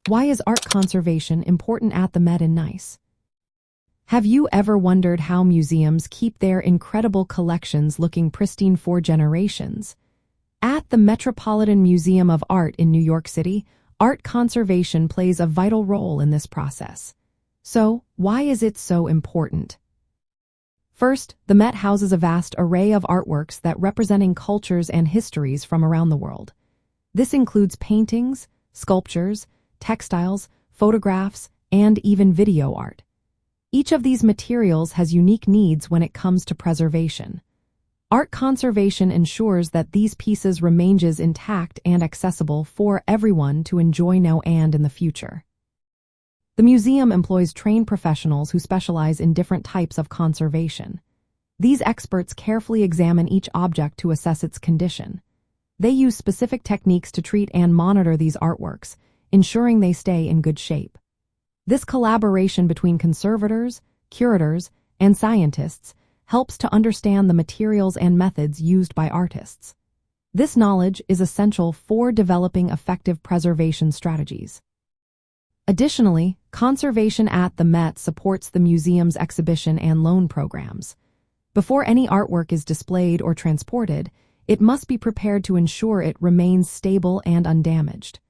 Why is art conservation important at the Met in NYC? Have you ever wondered how museums keep their incredible collections looking pristine for generations? At the Metropolitan Museum of Art in New York City, art conservation plays a vital role in this process. So, why is it so important? First, the Met houses a vast array of artworks that representing cultures and histories from around the world. This includes paintings, sculptures, textiles, photographs, and even video art. Each of these materials has unique needs when it comes to preservation. Art conservation ensures that these pieces remain intact and accessible for everyone to enjoy now and in the future. The museum employs trained professionals who specialize in different types of conservation. These experts carefully examine each object to assess its condition. They use specific techniques to treat and monitor these artworks, ensuring they stay in good shape. This collaboration between conservators, curators, and scientists helps to understand the materials and methods used by artists. This knowledge is essential for developing effective preservation strategies. Additionally, conservation at the Met supports the museum's exhibition and loan programs. Before any artwork is displayed or transported, it must be prepared to ensure it remains stable and undamaged.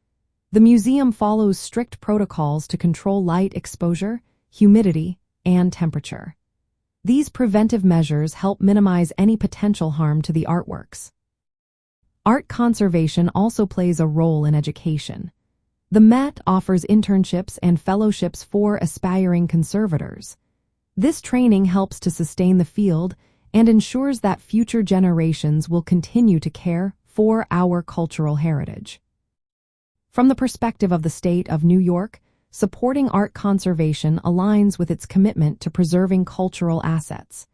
The museum follows strict protocols to control light exposure, humidity, and temperature. These preventive measures help minimize any potential harm to the artworks. Art conservation also plays a role in education. The Met offers internships and fellowships for aspiring conservators. This training helps to sustain the field and ensures that future generations will continue to care for our cultural heritage. From the perspective of the state of New York, supporting art conservation aligns with its commitment to preserving cultural assets.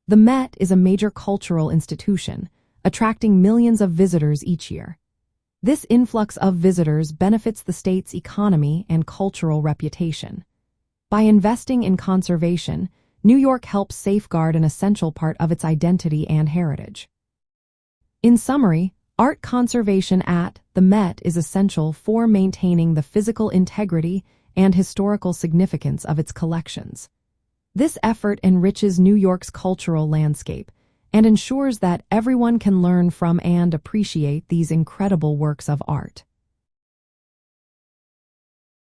The Met is a major cultural institution, attracting millions of visitors each year. This influx of visitors benefits the state's economy and cultural reputation. By investing in conservation, New York helps safeguard an essential part of its identity and heritage. In summary, art conservation at the Met is essential for maintaining the physical integrity and historical significance of its collections. This effort enriches New York's cultural landscape and ensures that everyone can learn from and appreciate these incredible works of art.